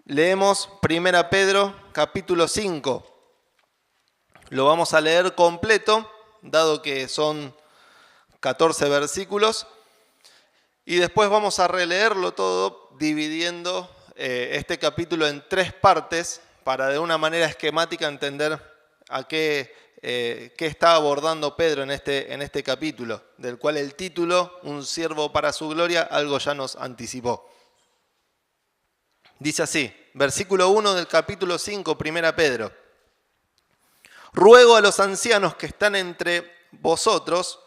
Leemos 1 Pedro capítulo 5. Lo vamos a leer completo, dado que son 14 versículos. Y después vamos a releerlo todo, dividiendo este capítulo en 3 partes, para de una manera esquemática entender a qué está abordando Pedro en este capítulo, del cual el título, Un siervo para su gloria, algo ya nos anticipó. Dice así, versículo 1 del capítulo 5, 1 Pedro. Ruego a los ancianos que están entre vosotros,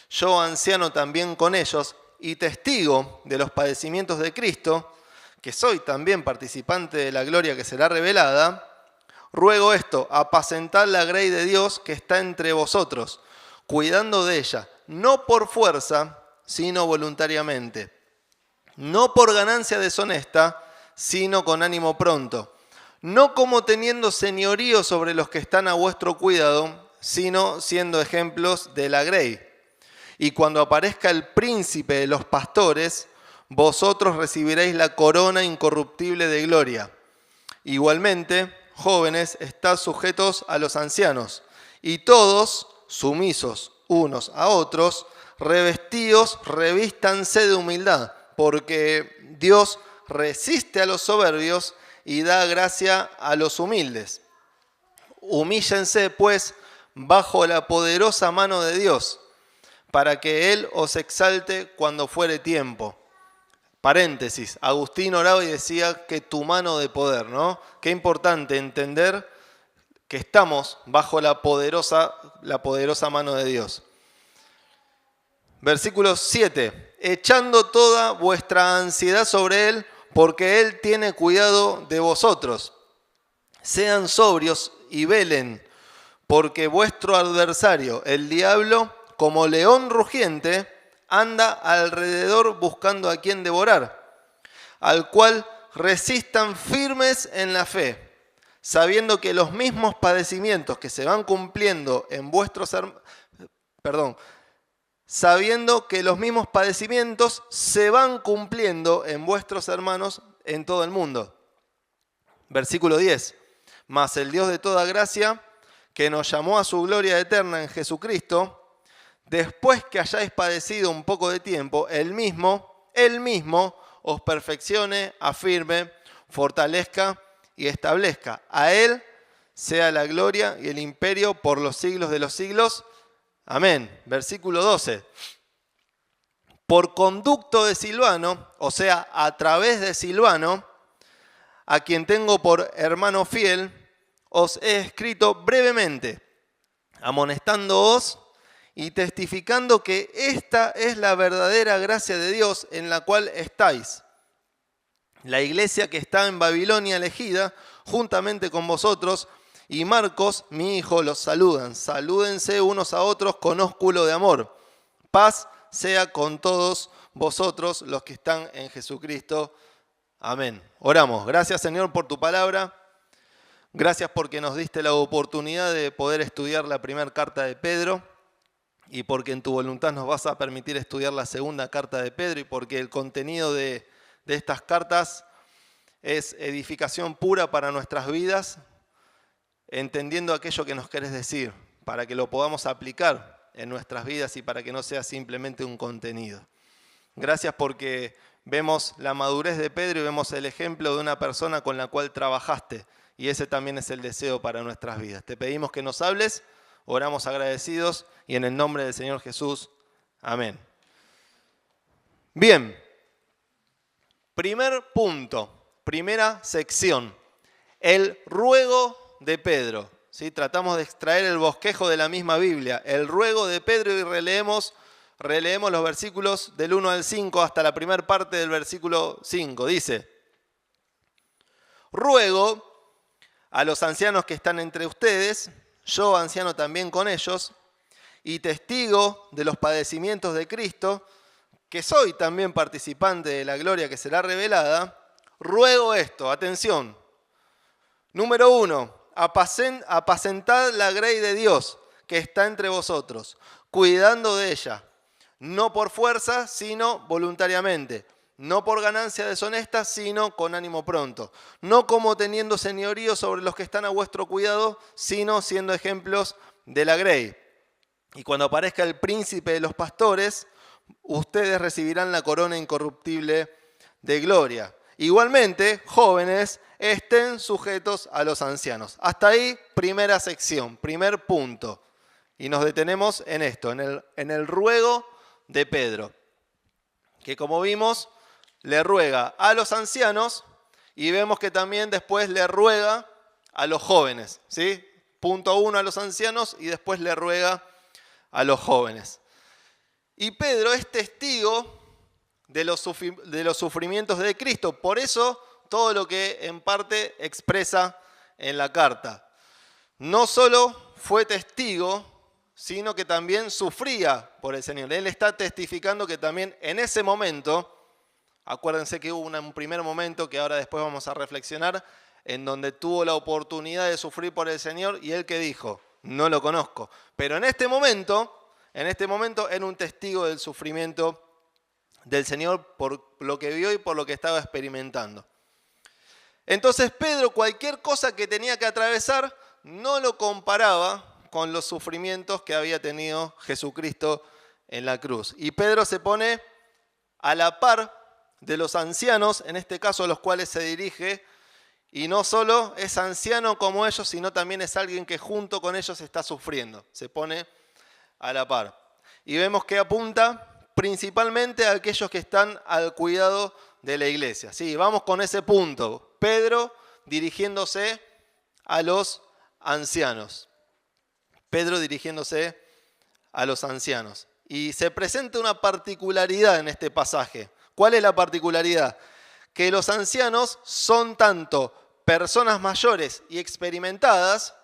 yo anciano también con ellos, y testigo de los padecimientos de Cristo, que soy también participante de la gloria que será revelada, ruego esto, apacentad la grey de Dios que está entre vosotros, cuidando de ella, no por fuerza, sino voluntariamente, no por ganancia deshonesta, sino con ánimo pronto, no como teniendo señorío sobre los que están a vuestro cuidado, sino siendo ejemplos de la grey. Y cuando aparezca el príncipe de los pastores, vosotros recibiréis la corona incorruptible de gloria. Igualmente, jóvenes, estad sujetos a los ancianos, y todos, sumisos unos a otros, revestidos, revístanse de humildad, porque Dios resiste a los soberbios y da gracia a los humildes. Humíllense, pues, bajo la poderosa mano de Dios, para que Él os exalte cuando fuere tiempo. Paréntesis, Agustín oraba y decía que tu mano de poder, ¿no? Qué importante entender que estamos bajo la poderosa mano de Dios. Versículo 7. Echando toda vuestra ansiedad sobre Él, porque Él tiene cuidado de vosotros. Sean sobrios y velen, porque vuestro adversario, el diablo, como león rugiente, anda alrededor buscando a quien devorar, al cual resistan firmes en la fe, sabiendo que los mismos padecimientos que se van cumpliendo en vuestros sabiendo que los mismos padecimientos se van cumpliendo en vuestros hermanos en todo el mundo. Versículo 10. Mas el Dios de toda gracia, que nos llamó a su gloria eterna en Jesucristo, después que hayáis padecido un poco de tiempo, Él mismo os perfeccione, afirme, fortalezca y establezca. A Él sea la gloria y el imperio por los siglos de los siglos. Amén. Versículo 12. Por conducto de Silvano, o sea, a través de Silvano, a quien tengo por hermano fiel, os he escrito brevemente, amonestándoos y testificando que esta es la verdadera gracia de Dios en la cual estáis. La iglesia que está en Babilonia elegida, juntamente con vosotros, y Marcos, mi hijo, los saludan. Salúdense unos a otros con ósculo de amor. Paz sea con todos vosotros los que están en Jesucristo. Amén. Oramos. Gracias, Señor, por tu palabra. Gracias porque nos diste la oportunidad de poder estudiar la primera carta de Pedro y porque en tu voluntad nos vas a permitir estudiar la segunda carta de Pedro y porque el contenido de estas cartas es edificación pura para nuestras vidas, entendiendo aquello que nos querés decir, para que lo podamos aplicar en nuestras vidas y para que no sea simplemente un contenido. Gracias porque vemos la madurez de Pedro y vemos el ejemplo de una persona con la cual trabajaste. Y ese también es el deseo para nuestras vidas. Te pedimos que nos hables, oramos agradecidos y en el nombre del Señor Jesús. Amén. Bien, primer punto, primera sección, el ruego de Pedro. ¿Sí? Tratamos de extraer el bosquejo de la misma Biblia, el ruego de Pedro y releemos los versículos del 1 al 5 hasta la primera parte del versículo 5. Dice, ruego a los ancianos que están entre ustedes, yo anciano también con ellos, y testigo de los padecimientos de Cristo, que soy también participante de la gloria que será revelada, ruego esto, atención. Número 1, apacentad la grey de Dios que está entre vosotros, cuidando de ella, no por fuerza, sino voluntariamente, no por ganancia deshonesta, sino con ánimo pronto. No como teniendo señorío sobre los que están a vuestro cuidado, sino siendo ejemplos de la grey. Y cuando aparezca el príncipe de los pastores, ustedes recibirán la corona incorruptible de gloria. Igualmente, jóvenes, estén sujetos a los ancianos. Hasta ahí, primera sección, primer punto. Y nos detenemos en esto, en el ruego de Pedro, que como vimos, le ruega a los ancianos y vemos que también después le ruega a los jóvenes, ¿sí? Punto 1 a los ancianos y después le ruega a los jóvenes. Y Pedro es testigo de los sufrimientos de Cristo, por eso todo lo que en parte expresa en la carta. No solo fue testigo, sino que también sufría por el Señor. Él está testificando que también en ese momento, acuérdense que hubo un primer momento que ahora después vamos a reflexionar, en donde tuvo la oportunidad de sufrir por el Señor y él que dijo, no lo conozco. Pero en este momento era un testigo del sufrimiento del Señor por lo que vio y por lo que estaba experimentando. Entonces Pedro, cualquier cosa que tenía que atravesar, no lo comparaba con los sufrimientos que había tenido Jesucristo en la cruz. Y Pedro se pone a la par de los ancianos, en este caso a los cuales se dirige, y no solo es anciano como ellos, sino también es alguien que junto con ellos está sufriendo. Se pone a la par. Y vemos que apunta principalmente a aquellos que están al cuidado de la iglesia. Sí, vamos con ese punto. Pedro dirigiéndose a los ancianos. Pedro dirigiéndose a los ancianos. Y se presenta una particularidad en este pasaje. ¿Cuál es la particularidad? Que los ancianos son tanto personas mayores y experimentadas,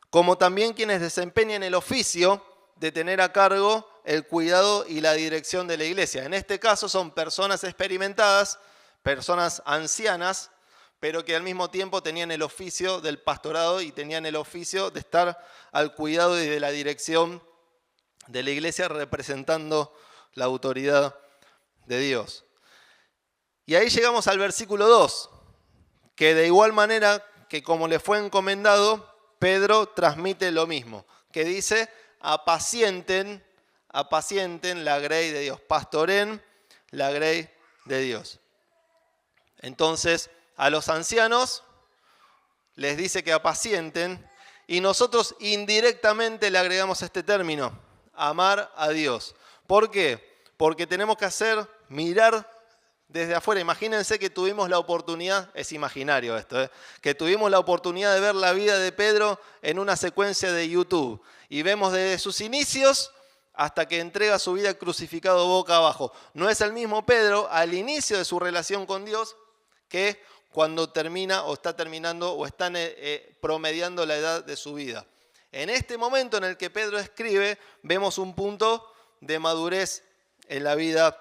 como también quienes desempeñan el oficio de tener a cargo el cuidado y la dirección de la iglesia. En este caso son personas experimentadas, personas ancianas, pero que al mismo tiempo tenían el oficio del pastorado y tenían el oficio de estar al cuidado y de la dirección de la iglesia representando la autoridad de Dios. Y ahí llegamos al versículo 2, que de igual manera que como le fue encomendado, Pedro transmite lo mismo, que dice, apacienten la grey de Dios, pastoren la grey de Dios. Entonces, a los ancianos les dice que apacienten y nosotros indirectamente le agregamos este término, amar a Dios. ¿Por qué? Porque tenemos que mirar desde afuera. Imagínense que tuvimos la oportunidad, es imaginario esto, que tuvimos la oportunidad de ver la vida de Pedro en una secuencia de YouTube y vemos desde sus inicios hasta que entrega su vida crucificado boca abajo. No es el mismo Pedro al inicio de su relación con Dios que cuando termina o está terminando o están promediando la edad de su vida. En este momento en el que Pedro escribe, vemos un punto de madurez en la vida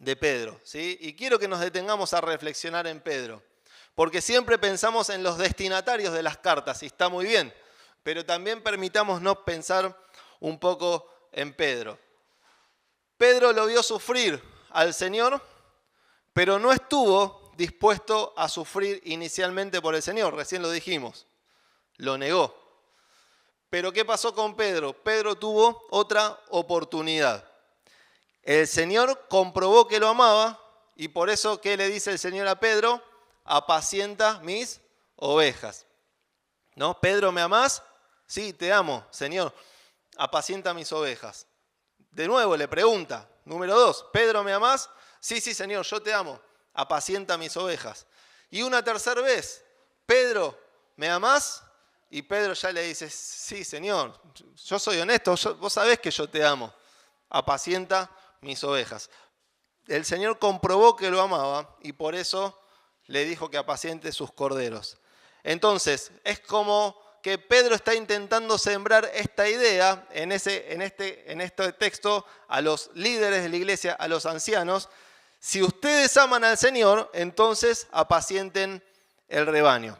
de Pedro, ¿sí? Y quiero que nos detengamos a reflexionar en Pedro, porque siempre pensamos en los destinatarios de las cartas, y está muy bien, pero también permitámonos pensar un poco en Pedro. Pedro lo vio sufrir al Señor, pero no estuvo dispuesto a sufrir inicialmente por el Señor, recién lo dijimos, lo negó. Pero ¿qué pasó con Pedro? Pedro tuvo otra oportunidad. El Señor comprobó que lo amaba y por eso, ¿qué le dice el Señor a Pedro? Apacienta mis ovejas. ¿No? Pedro, ¿me amás? Sí, te amo, Señor. Apacienta mis ovejas. De nuevo le pregunta, número 2, Pedro, ¿me amás? Sí, Señor, yo te amo. Apacienta mis ovejas. Y una tercera vez, Pedro, ¿me amás? Y Pedro ya le dice, sí, Señor, yo soy honesto, vos sabés que yo te amo. Apacienta mis ovejas. El Señor comprobó que lo amaba y por eso le dijo que apaciente sus corderos. Entonces, es como que Pedro está intentando sembrar esta idea en este texto a los líderes de la iglesia, a los ancianos. Si ustedes aman al Señor, entonces apacienten el rebaño.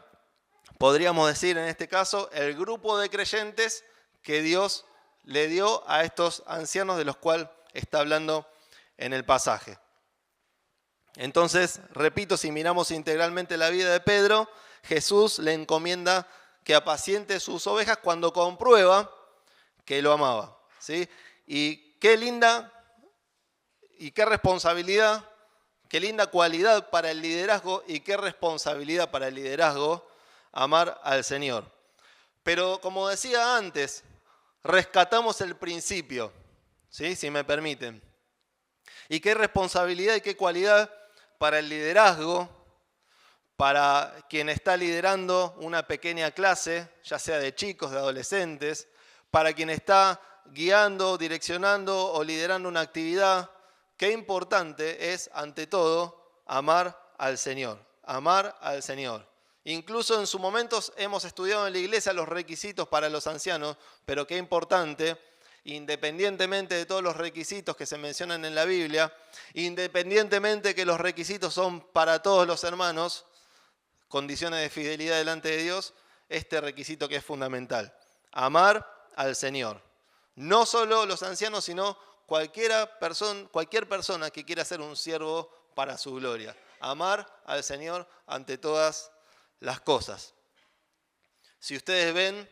Podríamos decir en este caso el grupo de creyentes que Dios le dio a estos ancianos de los cuales está hablando en el pasaje. Entonces, repito, si miramos integralmente la vida de Pedro, Jesús le encomienda que apaciente sus ovejas cuando comprueba que lo amaba, ¿sí? Y qué linda y qué responsabilidad, qué linda cualidad para el liderazgo y qué responsabilidad para el liderazgo amar al Señor. Pero como decía antes, rescatamos el principio, ¿sí? Si me permiten. Y qué responsabilidad y qué cualidad para el liderazgo, para quien está liderando una pequeña clase, ya sea de chicos, de adolescentes, para quien está guiando, direccionando o liderando una actividad. Qué importante es, ante todo, amar al Señor. Amar al Señor. Incluso en sus momentos hemos estudiado en la iglesia los requisitos para los ancianos, pero qué importante, independientemente de todos los requisitos que se mencionan en la Biblia, independientemente que los requisitos son para todos los hermanos, condiciones de fidelidad delante de Dios, este requisito que es fundamental. Amar al Señor. No solo los ancianos, sino cualquier persona que quiera ser un siervo para su gloria. Amar al Señor ante todas las cosas. Si ustedes ven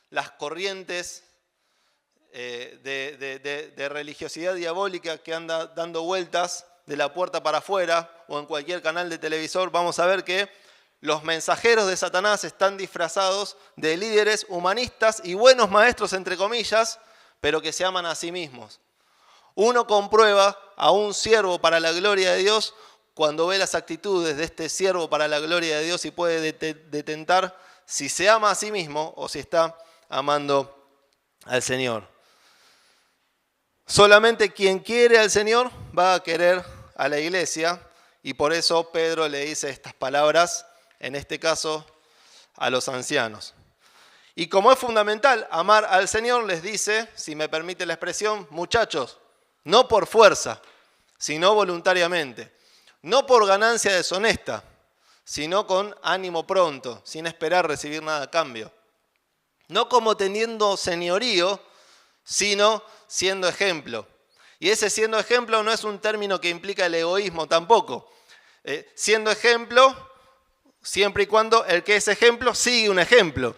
las corrientes de religiosidad diabólica que anda dando vueltas de la puerta para afuera o en cualquier canal de televisor, vamos a ver que los mensajeros de Satanás están disfrazados de líderes humanistas y buenos maestros, entre comillas, pero que se aman a sí mismos. Uno comprueba a un siervo para la gloria de Dios cuando ve las actitudes de este siervo para la gloria de Dios y puede detentar si se ama a sí mismo o si está amando al Señor. Solamente quien quiere al Señor va a querer a la iglesia y por eso Pedro le dice estas palabras, en este caso a los ancianos. Y como es fundamental amar al Señor, les dice, si me permite la expresión, muchachos, no por fuerza, sino voluntariamente. No por ganancia deshonesta, sino con ánimo pronto, sin esperar recibir nada a cambio. No como teniendo señorío, sino siendo ejemplo. Y ese siendo ejemplo no es un término que implica el egoísmo tampoco. Siendo ejemplo, siempre y cuando el que es ejemplo sigue un ejemplo.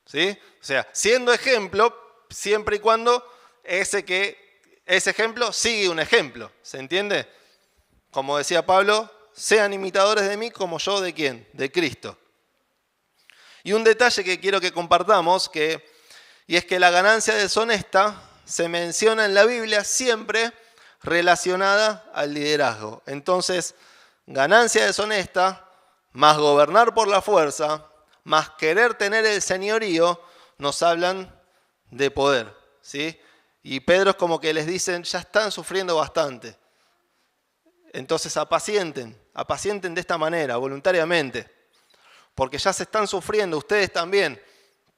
¿Sí? O sea, siendo ejemplo, siempre y cuando ese que es ejemplo sigue un ejemplo. ¿Se entiende? Como decía Pablo, sean imitadores de mí como yo de ¿quién? De Cristo. Y un detalle que quiero que compartamos, y es que la ganancia deshonesta se menciona en la Biblia siempre relacionada al liderazgo. Entonces, ganancia deshonesta, más gobernar por la fuerza, más querer tener el señorío, nos hablan de poder, ¿sí? Y Pedro es como que les dicen, ya están sufriendo bastante. Entonces apacienten de esta manera, voluntariamente, porque ya se están sufriendo, ustedes también,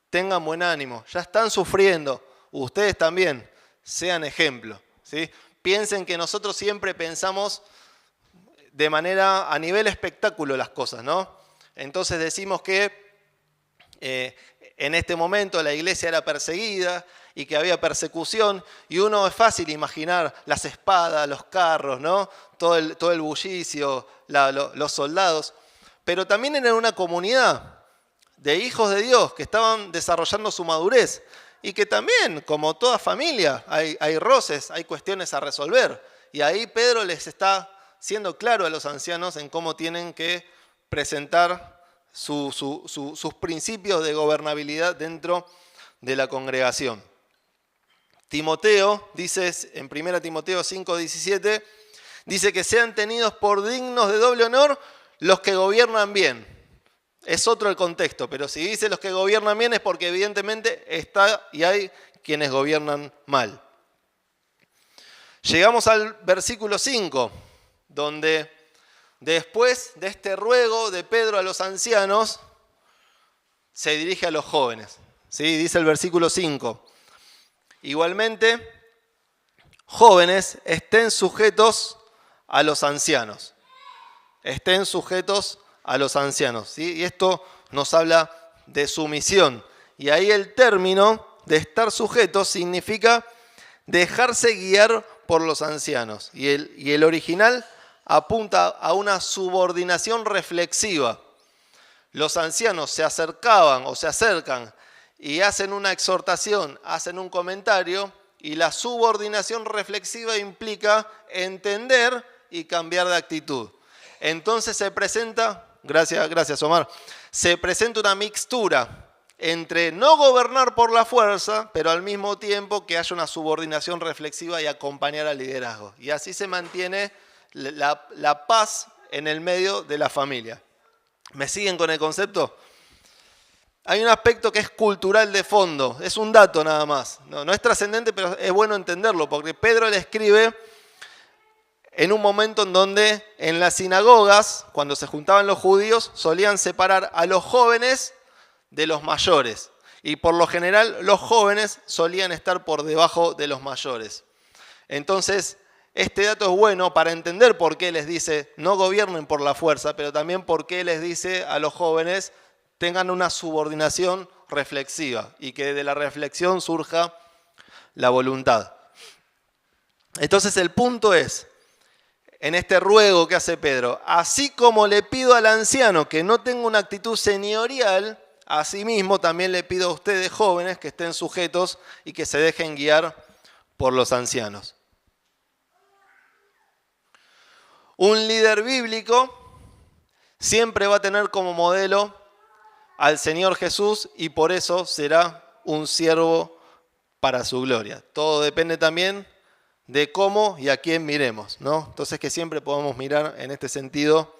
tengan buen ánimo, ya están sufriendo, ustedes también, sean ejemplo, ¿sí? Piensen que nosotros siempre pensamos de manera, a nivel espectáculo las cosas, ¿no? Entonces decimos que en este momento la iglesia era perseguida y que había persecución, y uno es fácil imaginar las espadas, los carros, ¿no? Todo el bullicio, los soldados, pero también era una comunidad de hijos de Dios que estaban desarrollando su madurez y que también, como toda familia, hay roces, hay cuestiones a resolver, y ahí Pedro les está siendo claro a los ancianos en cómo tienen que presentar sus principios de gobernabilidad dentro de la congregación. Timoteo, dice en 1 Timoteo 5:17, dice que sean tenidos por dignos de doble honor los que gobiernan bien. Es otro el contexto, pero si dice los que gobiernan bien es porque evidentemente está y hay quienes gobiernan mal. Llegamos al versículo 5, donde después de este ruego de Pedro a los ancianos, se dirige a los jóvenes. ¿Sí? Dice el versículo 5. Igualmente, jóvenes, estén sujetos a los ancianos. Estén sujetos a los ancianos. ¿Sí? Y esto nos habla de sumisión. Y ahí el término de estar sujetos significa dejarse guiar por los ancianos. Y el original apunta a una subordinación reflexiva. Los ancianos se acercaban o se acercan y hacen una exhortación, hacen un comentario, y la subordinación reflexiva implica entender y cambiar de actitud. Entonces se presenta, gracias Omar, se presenta una mixtura entre no gobernar por la fuerza, pero al mismo tiempo que haya una subordinación reflexiva y acompañar al liderazgo. Y así se mantiene la paz en el medio de la familia. ¿Me siguen con el concepto? Hay un aspecto que es cultural de fondo, es un dato nada más. No es trascendente, pero es bueno entenderlo, porque Pedro le escribe en un momento en donde en las sinagogas, cuando se juntaban los judíos, solían separar a los jóvenes de los mayores. Y por lo general los jóvenes solían estar por debajo de los mayores. Entonces, este dato es bueno para entender por qué les dice no gobiernen por la fuerza, pero también por qué les dice a los jóvenes tengan una subordinación reflexiva y que de la reflexión surja la voluntad. Entonces el punto es, en este ruego que hace Pedro, así como le pido al anciano que no tenga una actitud señorial, asimismo también le pido a ustedes jóvenes que estén sujetos y que se dejen guiar por los ancianos. Un líder bíblico siempre va a tener como modelo al Señor Jesús y por eso será un siervo para su gloria. Todo depende también de cómo y a quién miremos, ¿no? Entonces que siempre podamos mirar en este sentido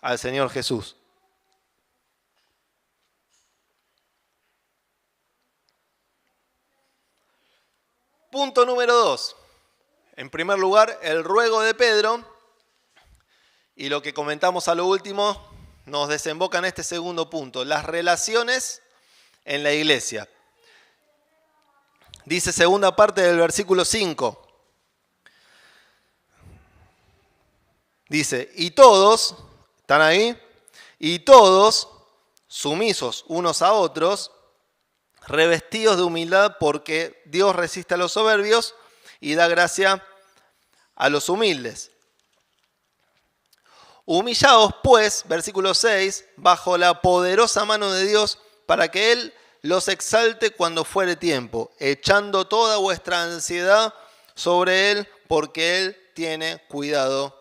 al Señor Jesús. Punto número 2. En primer lugar, el ruego de Pedro, y lo que comentamos a lo último nos desemboca en este segundo punto, las relaciones en la iglesia. Dice segunda parte del versículo 5. Dice, y todos, ¿están ahí? Y todos, sumisos unos a otros, revestidos de humildad, porque Dios resiste a los soberbios y da gracia a los humildes. Humillaos pues, versículo 6, bajo la poderosa mano de Dios, para que Él los exalte cuando fuere tiempo, echando toda vuestra ansiedad sobre Él, porque Él tiene cuidado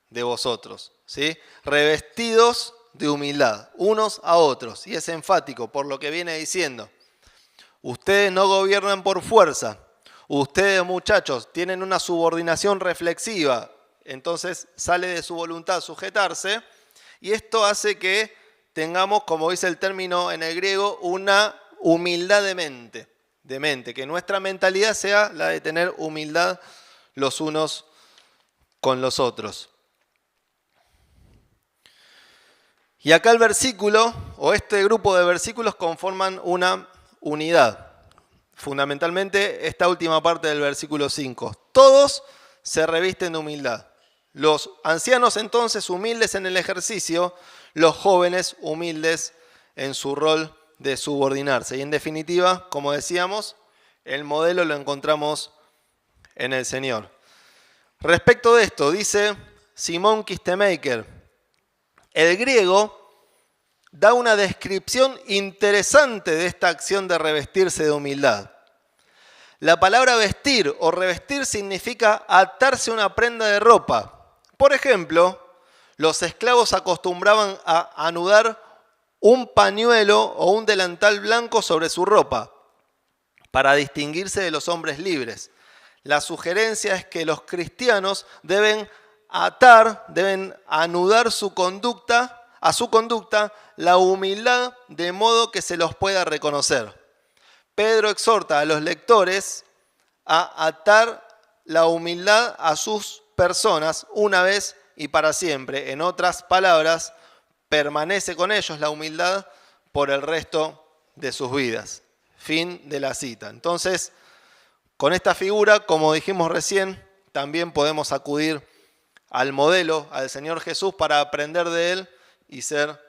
de vosotros. ¿Sí? Revestidos de humildad, unos a otros. Y es enfático por lo que viene diciendo. Ustedes no gobiernan por fuerza. Ustedes, muchachos, tienen una subordinación reflexiva. Entonces sale de su voluntad sujetarse. Y esto hace que tengamos, como dice el término en el griego, una humildad de mente. Que nuestra mentalidad sea la de tener humildad los unos con los otros. Y acá el versículo, o este grupo de versículos, conforman una unidad. Fundamentalmente esta última parte del versículo 5. Todos se revisten de humildad. Los ancianos entonces humildes en el ejercicio, los jóvenes humildes en su rol de subordinarse. Y en definitiva, como decíamos, el modelo lo encontramos en el Señor. Respecto de esto, dice Simón Kistemaker, el griego da una descripción interesante de esta acción de revestirse de humildad. La palabra vestir o revestir significa atarse una prenda de ropa. Por ejemplo, los esclavos acostumbraban a anudar un pañuelo o un delantal blanco sobre su ropa para distinguirse de los hombres libres. La sugerencia es que los cristianos deben anudar a su conducta la humildad de modo que se los pueda reconocer. Pedro exhorta a los lectores a atar la humildad a sus personas una vez y para siempre. En otras palabras, permanece con ellos la humildad por el resto de sus vidas. Fin de la cita. Entonces, con esta figura, como dijimos recién, también podemos acudir al modelo, al Señor Jesús, para aprender de Él y ser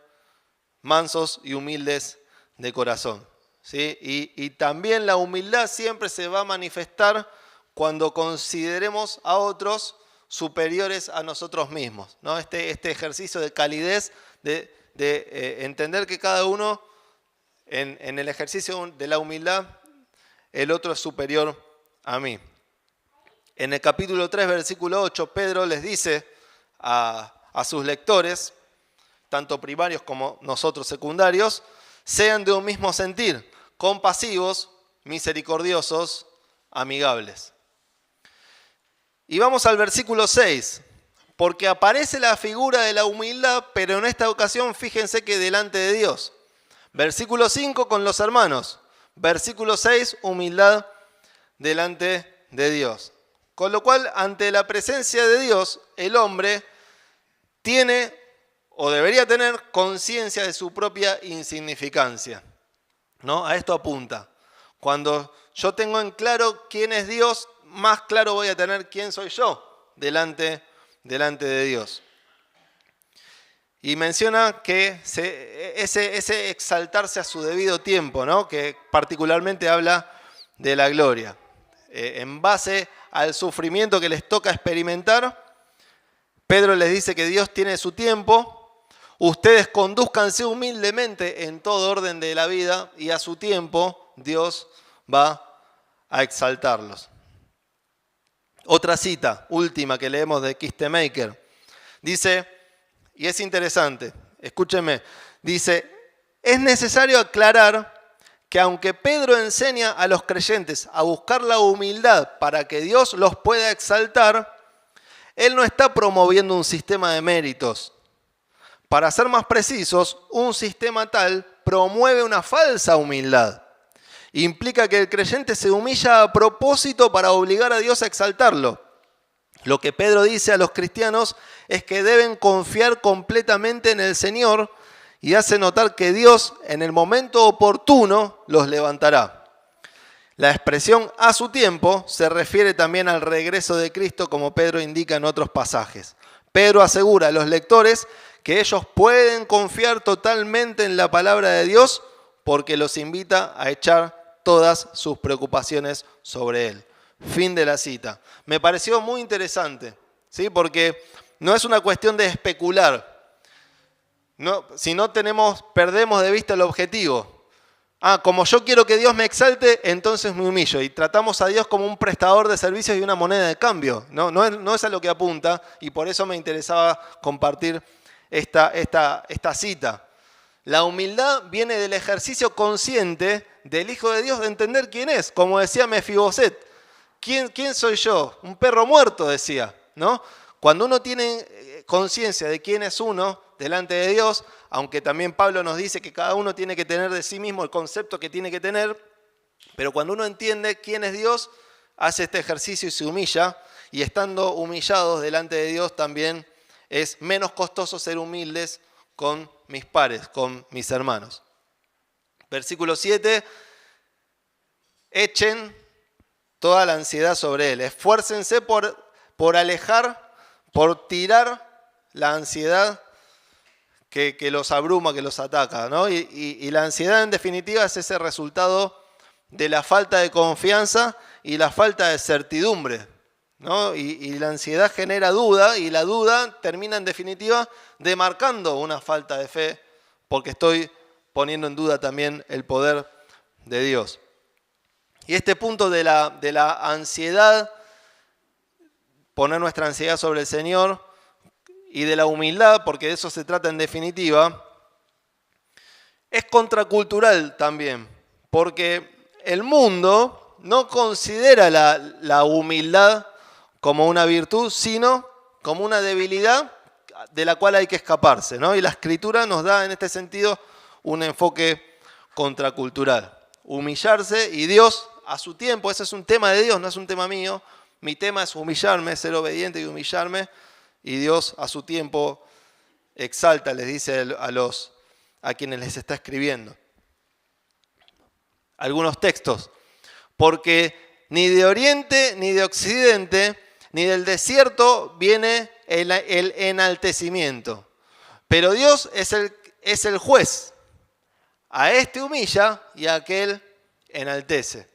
mansos y humildes de corazón. ¿Sí? Y también la humildad siempre se va a manifestar cuando consideremos a otros superiores a nosotros mismos, ¿no? Este ejercicio de calidez, de entender que cada uno en el ejercicio de la humildad, el otro es superior a mí. En el capítulo 3, versículo 8, Pedro les dice a sus lectores, tanto primarios como nosotros secundarios, sean de un mismo sentir, compasivos, misericordiosos, amigables. Y vamos al versículo 6, porque aparece la figura de la humildad, pero en esta ocasión fíjense que delante de Dios. Versículo 5 con los hermanos, versículo 6, humildad delante de Dios. Con lo cual, ante la presencia de Dios, el hombre tiene o debería tener conciencia de su propia insignificancia, ¿no? A esto apunta. Cuando yo tengo en claro quién es Dios, más claro voy a tener quién soy yo delante de Dios. Y menciona que ese exaltarse a su debido tiempo, ¿no? Que particularmente habla de la gloria. En base al sufrimiento que les toca experimentar, Pedro les dice que Dios tiene su tiempo. Ustedes condúzcanse humildemente en todo orden de la vida y a su tiempo Dios va a exaltarlos. Otra cita, última que leemos de Kistemaker. Dice, y es interesante, escúchenme, dice, es necesario aclarar que aunque Pedro enseña a los creyentes a buscar la humildad para que Dios los pueda exaltar, él no está promoviendo un sistema de méritos. Para ser más precisos, un sistema tal promueve una falsa humildad. Implica que el creyente se humilla a propósito para obligar a Dios a exaltarlo. Lo que Pedro dice a los cristianos es que deben confiar completamente en el Señor y hace notar que Dios en el momento oportuno los levantará. La expresión a su tiempo se refiere también al regreso de Cristo, como Pedro indica en otros pasajes. Pedro asegura a los lectores que ellos pueden confiar totalmente en la palabra de Dios porque los invita a echar todas sus preocupaciones sobre Él. Fin de la cita. Me pareció muy interesante, ¿sí? Porque no es una cuestión de especular. No, si no perdemos de vista el objetivo. Como yo quiero que Dios me exalte, entonces me humillo. Y tratamos a Dios como un prestador de servicios y una moneda de cambio. No es a lo que apunta, y por eso me interesaba compartir esta cita. La humildad viene del ejercicio consciente del Hijo de Dios de entender quién es. Como decía Mefiboset, ¿quién soy yo? Un perro muerto, decía, ¿no? Cuando uno tiene conciencia de quién es uno delante de Dios, aunque también Pablo nos dice que cada uno tiene que tener de sí mismo el concepto que tiene que tener, pero cuando uno entiende quién es Dios, hace este ejercicio y se humilla, y estando humillados delante de Dios también es menos costoso ser humildes con mis pares, con mis hermanos. Versículo 7, echen toda la ansiedad sobre Él, esfuércense por alejar, por tirar la ansiedad que los abruma, que los ataca, ¿no? Y la ansiedad en definitiva es ese resultado de la falta de confianza y la falta de certidumbre, ¿no? Y la ansiedad genera duda y la duda termina en definitiva demarcando una falta de fe porque estoy poniendo en duda también el poder de Dios. Y este punto de la ansiedad, poner nuestra ansiedad sobre el Señor, y de la humildad, porque de eso se trata en definitiva, es contracultural también, porque el mundo no considera la humildad como una virtud, sino como una debilidad de la cual hay que escaparse, ¿no? Y la Escritura nos da en este sentido un enfoque contracultural. Humillarse y Dios a su tiempo, ese es un tema de Dios, no es un tema mío. Mi tema es humillarme, ser obediente y humillarme. Y Dios a su tiempo exalta, les dice a quienes les está escribiendo. Algunos textos. Porque ni de oriente, ni de occidente, ni del desierto viene el enaltecimiento. Pero Dios es el juez. A este humilla y a aquel enaltece.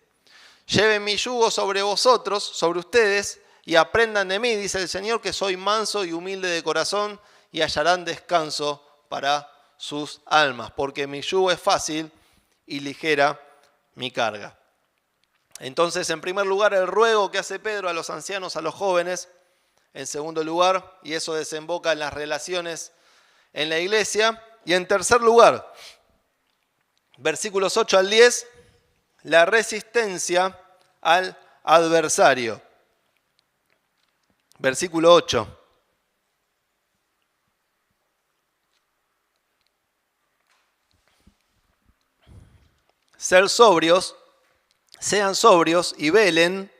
Lleven mi yugo sobre vosotros, sobre ustedes, y aprendan de mí, dice el Señor, que soy manso y humilde de corazón, y hallarán descanso para sus almas, porque mi yugo es fácil y ligera mi carga. Entonces, en primer lugar, el ruego que hace Pedro a los ancianos, a los jóvenes. En segundo lugar, y eso desemboca en las relaciones en la iglesia. Y en tercer lugar, versículos 8 al 10, la resistencia al adversario. Versículo 8. Ser sobrios, sean sobrios y velen,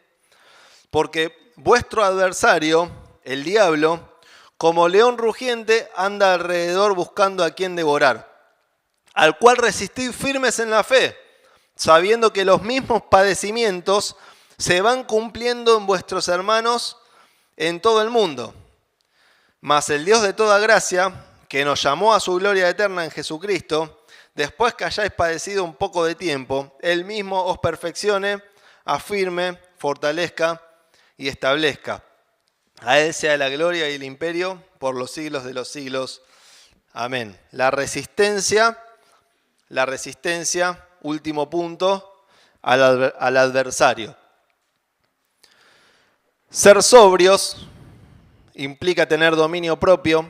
porque vuestro adversario, el diablo, como león rugiente, anda alrededor buscando a quien devorar, al cual resistid firmes en la fe, sabiendo que los mismos padecimientos se van cumpliendo en vuestros hermanos en todo el mundo. Mas el Dios de toda gracia, que nos llamó a su gloria eterna en Jesucristo, después que hayáis padecido un poco de tiempo, Él mismo os perfeccione, afirme, fortalezca y establezca. A Él sea la gloria y el imperio por los siglos de los siglos. Amén. La resistencia, último punto, al adversario. Ser sobrios implica tener dominio propio,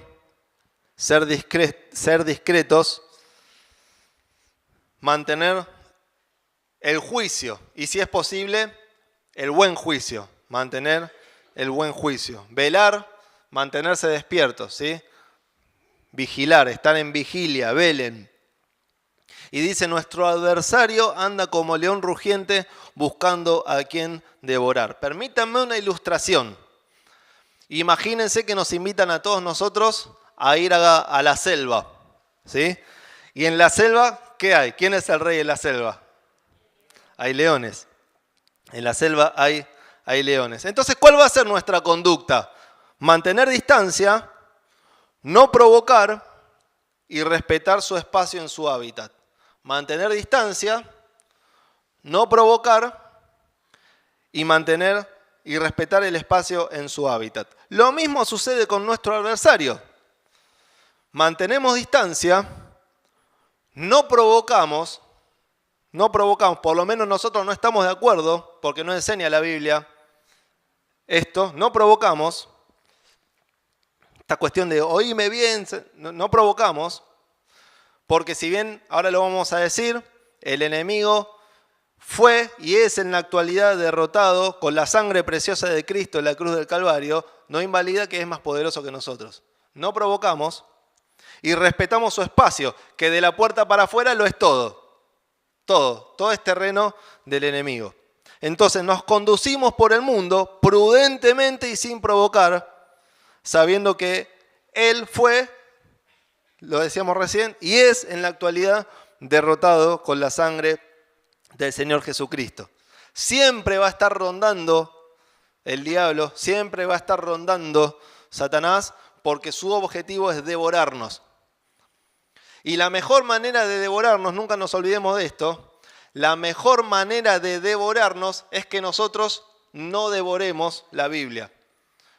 ser discretos, mantener el juicio y, si es posible, el buen juicio. Mantener el buen juicio. Velar, mantenerse despiertos, ¿sí? Vigilar, estar en vigilia, velen. Y dice, nuestro adversario anda como león rugiente buscando a quien devorar. Permítanme una ilustración. Imagínense que nos invitan a todos nosotros a ir a la selva, ¿sí? Y en la selva, ¿qué hay? ¿Quién es el rey de la selva? Hay leones. En la selva hay leones. Entonces, ¿cuál va a ser nuestra conducta? Mantener distancia, no provocar y respetar su espacio en su hábitat. Mantener distancia, no provocar y mantener y respetar el espacio en su hábitat. Lo mismo sucede con nuestro adversario. Mantenemos distancia, no provocamos, por lo menos nosotros no estamos de acuerdo, porque no enseña la Biblia esto, no provocamos. Esta cuestión de oíme bien, no provocamos, porque si bien, ahora lo vamos a decir, el enemigo fue y es en la actualidad derrotado con la sangre preciosa de Cristo en la cruz del Calvario, no invalida que es más poderoso que nosotros. No provocamos y respetamos su espacio, que de la puerta para afuera lo es todo. Todo es terreno del enemigo. Entonces nos conducimos por el mundo prudentemente y sin provocar, sabiendo que Él fue, lo decíamos recién, y es en la actualidad derrotado con la sangre del Señor Jesucristo. Siempre va a estar rondando el diablo, siempre va a estar rondando Satanás, porque su objetivo es devorarnos. Y la mejor manera de devorarnos, nunca nos olvidemos de esto, la mejor manera de devorarnos es que nosotros no devoremos la Biblia.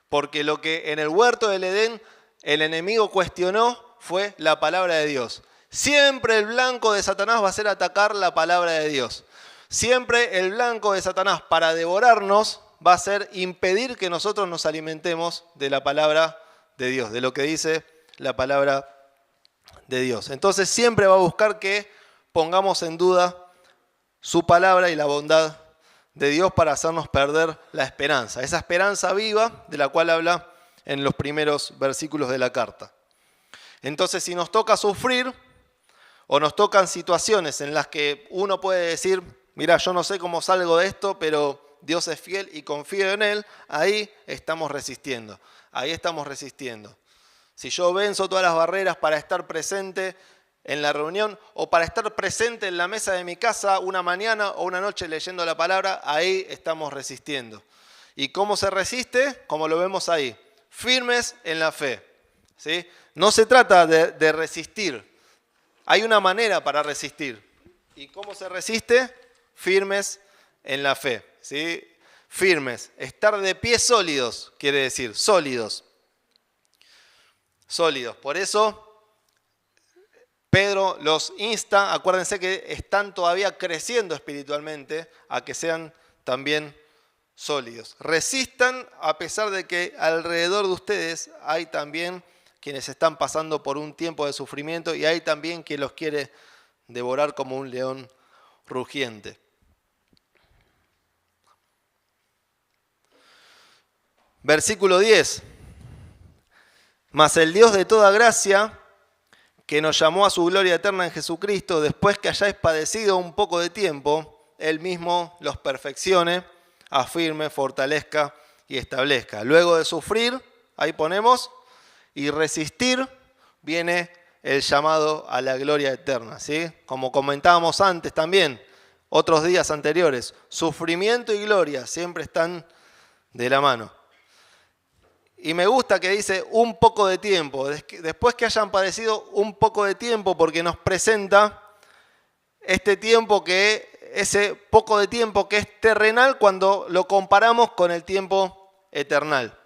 Porque lo que en el huerto del Edén el enemigo cuestionó fue la palabra de Dios. Siempre el blanco de Satanás va a ser atacar la palabra de Dios. Siempre el blanco de Satanás para devorarnos va a ser impedir que nosotros nos alimentemos de la palabra de Dios, de lo que dice la palabra de Dios. Entonces siempre va a buscar que pongamos en duda su palabra y la bondad de Dios para hacernos perder la esperanza. Esa esperanza viva de la cual habla en los primeros versículos de la carta. Entonces, si nos toca sufrir o nos tocan situaciones en las que uno puede decir, mira, yo no sé cómo salgo de esto, pero Dios es fiel y confío en Él, ahí estamos resistiendo. Si yo venzo todas las barreras para estar presente en la reunión o para estar presente en la mesa de mi casa una mañana o una noche leyendo la palabra, ahí estamos resistiendo. ¿Y cómo se resiste? Como lo vemos ahí, firmes en la fe, ¿sí? No se trata de resistir, hay una manera para resistir. ¿Y cómo se resiste? Firmes en la fe, ¿sí? firmes. Estar de pie sólidos, quiere decir, sólidos. Sólidos. Por eso Pedro los insta, acuérdense que están todavía creciendo espiritualmente, a que sean también sólidos. Resistan a pesar de que alrededor de ustedes hay también quienes están pasando por un tiempo de sufrimiento y hay también quien los quiere devorar como un león rugiente. Versículo 10. Mas el Dios de toda gracia, que nos llamó a su gloria eterna en Jesucristo, después que hayáis padecido un poco de tiempo, Él mismo los perfeccione, afirme, fortalezca y establezca. Luego de sufrir, ahí ponemos, y resistir, viene el llamado a la gloria eterna, ¿sí? Como comentábamos antes también, otros días anteriores, sufrimiento y gloria siempre están de la mano. Y me gusta que dice un poco de tiempo, después que hayan padecido un poco de tiempo, porque nos presenta este tiempo ese poco de tiempo que es terrenal cuando lo comparamos con el tiempo eternal.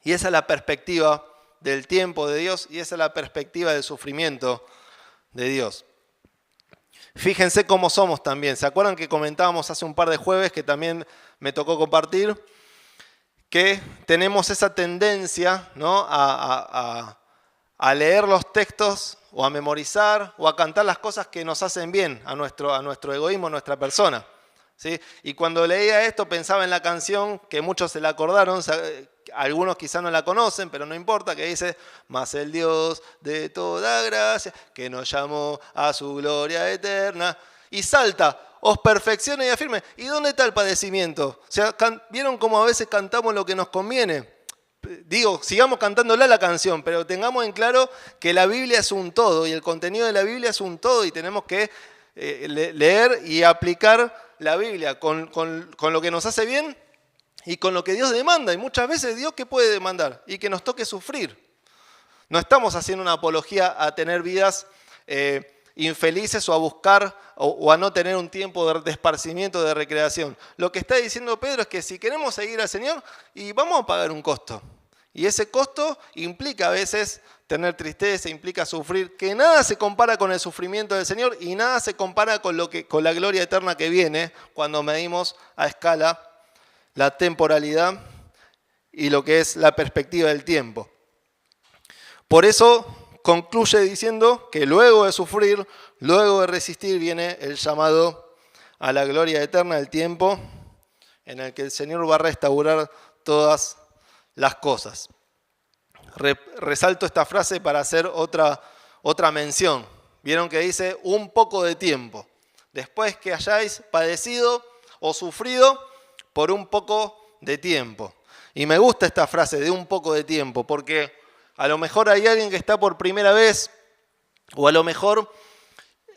Y esa es la perspectiva del tiempo de Dios y esa es la perspectiva del sufrimiento de Dios. Fíjense cómo somos también. ¿Se acuerdan que comentábamos hace un par de jueves que también me tocó compartir? Que tenemos esa tendencia, ¿no?, a leer los textos o a memorizar o a cantar las cosas que nos hacen bien a nuestro egoísmo, a nuestra persona, ¿sí? Y cuando leía esto pensaba en la canción, que muchos se la acordaron, algunos quizás no la conocen, pero no importa, que dice: mas el Dios de toda gracia, que nos llamó a su gloria eterna, y salta: os perfeccione y afirme. ¿Y dónde está el padecimiento? O sea, ¿vieron cómo a veces cantamos lo que nos conviene? Digo, sigamos cantándola la canción, pero tengamos en claro que la Biblia es un todo y el contenido de la Biblia es un todo y tenemos que leer y aplicar la Biblia con lo que nos hace bien y con lo que Dios demanda. Y muchas veces Dios, ¿qué puede demandar? Y que nos toque sufrir. No estamos haciendo una apología a tener vidas infelices o a buscar o a no tener un tiempo de esparcimiento, de recreación. Lo que está diciendo Pedro es que si queremos seguir al Señor, y vamos a pagar un costo. Y ese costo implica a veces tener tristeza, implica sufrir, que nada se compara con el sufrimiento del Señor y nada se compara con la gloria eterna que viene cuando medimos a escala la temporalidad y lo que es la perspectiva del tiempo. Por eso concluye diciendo que luego de sufrir, luego de resistir, viene el llamado a la gloria eterna, el tiempo en el que el Señor va a restaurar todas las cosas. Resalto esta frase para hacer otra mención. Vieron que dice un poco de tiempo. Después que hayáis padecido o sufrido por un poco de tiempo. Y me gusta esta frase de un poco de tiempo porque a lo mejor hay alguien que está por primera vez o a lo mejor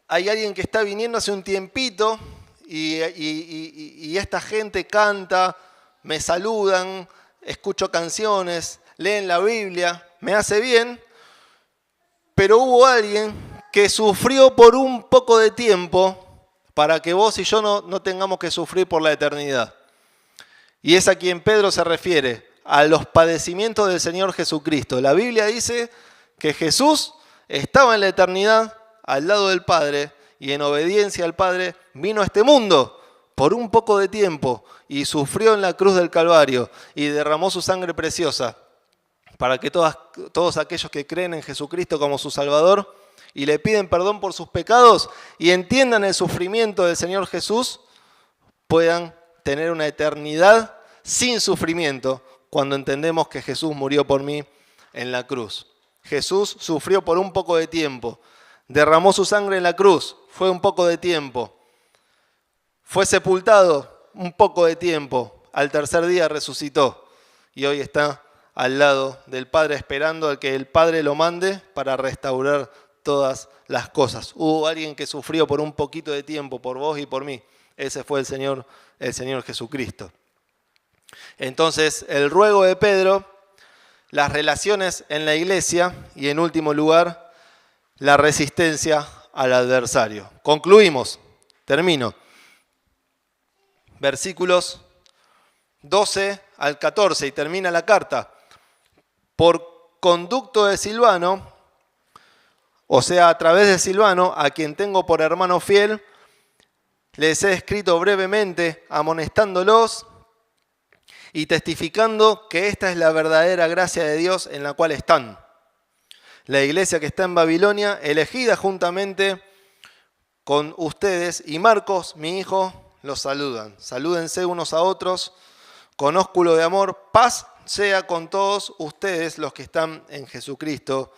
hay alguien que está viniendo hace un tiempito y esta gente canta, me saludan, escucho canciones, leen la Biblia, me hace bien, pero hubo alguien que sufrió por un poco de tiempo para que vos y yo no tengamos que sufrir por la eternidad. Y es a quien Pedro se refiere, a los padecimientos del Señor Jesucristo. La Biblia dice que Jesús estaba en la eternidad al lado del Padre y en obediencia al Padre vino a este mundo por un poco de tiempo y sufrió en la cruz del Calvario y derramó su sangre preciosa para que todos aquellos que creen en Jesucristo como su Salvador y le piden perdón por sus pecados y entiendan el sufrimiento del Señor Jesús, puedan tener una eternidad sin sufrimiento cuando entendemos que Jesús murió por mí en la cruz. Jesús sufrió por un poco de tiempo, derramó su sangre en la cruz, fue un poco de tiempo. Fue sepultado un poco de tiempo, al tercer día resucitó y hoy está al lado del Padre esperando a que el Padre lo mande para restaurar todas las cosas. Hubo alguien que sufrió por un poquito de tiempo, por vos y por mí. Ese fue el Señor Jesucristo. Entonces, el ruego de Pedro, las relaciones en la iglesia y en último lugar, la resistencia al adversario. Concluimos, termino. Versículos 12 al 14, y termina la carta. Por conducto de Silvano, o sea, a través de Silvano, a quien tengo por hermano fiel, les he escrito brevemente, amonestándolos y testificando que esta es la verdadera gracia de Dios en la cual están. La iglesia que está en Babilonia, elegida juntamente con ustedes, y Marcos, mi hijo, los saludan. Salúdense unos a otros con ósculo de amor. Paz sea con todos ustedes los que están en Jesucristo.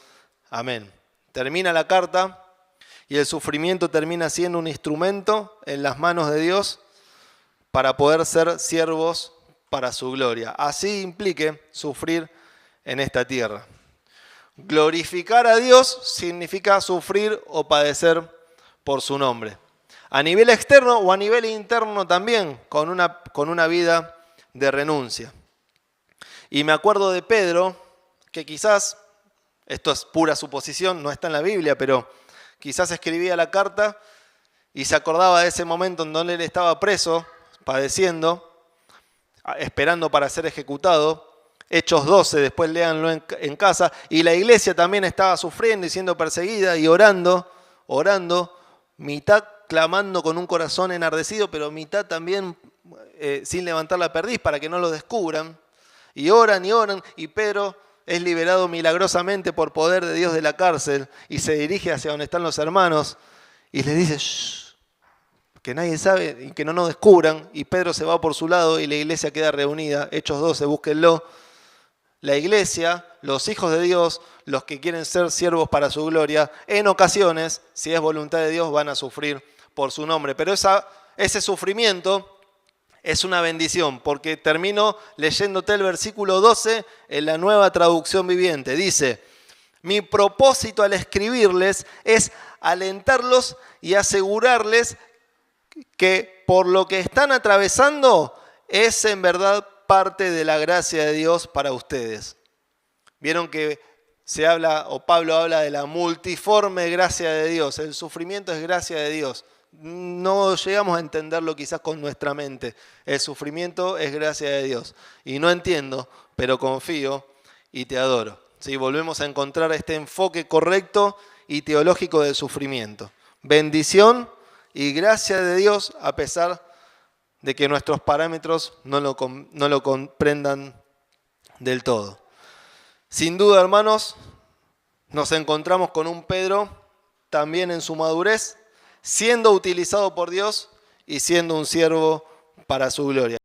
Amén. Termina la carta y el sufrimiento termina siendo un instrumento en las manos de Dios para poder ser siervos para su gloria. Así implique sufrir en esta tierra. Glorificar a Dios significa sufrir o padecer por su nombre. A nivel externo o a nivel interno también, con una vida de renuncia. Y me acuerdo de Pedro, que quizás, esto es pura suposición, no está en la Biblia, pero quizás escribía la carta y se acordaba de ese momento en donde él estaba preso, padeciendo, esperando para ser ejecutado. Hechos 12, después léanlo en casa. Y la iglesia también estaba sufriendo y siendo perseguida y orando, mitad clamando con un corazón enardecido, pero mitad también sin levantar la perdiz para que no lo descubran. Y oran, y Pedro es liberado milagrosamente por poder de Dios de la cárcel y se dirige hacia donde están los hermanos y les dice, shh, que nadie sabe y que no nos descubran. Y Pedro se va por su lado y la iglesia queda reunida. Hechos 12, búsquenlo. La iglesia, los hijos de Dios, los que quieren ser siervos para su gloria, en ocasiones, si es voluntad de Dios, van a sufrir por su nombre. Pero ese sufrimiento es una bendición, porque termino leyéndote el versículo 12 en la Nueva Traducción Viviente. Dice, mi propósito al escribirles es alentarlos y asegurarles que por lo que están atravesando es en verdad parte de la gracia de Dios para ustedes. Vieron que Pablo habla de la multiforme gracia de Dios. El sufrimiento es gracia de Dios. No llegamos a entenderlo quizás con nuestra mente. El sufrimiento es gracia de Dios. Y no entiendo, pero confío y te adoro. ¿Sí? Volvemos a encontrar este enfoque correcto y teológico del sufrimiento. Bendición y gracia de Dios a pesar de que nuestros parámetros no lo comprendan del todo. Sin duda, hermanos, nos encontramos con un Pedro también en su madurez, siendo utilizado por Dios y siendo un siervo para su gloria.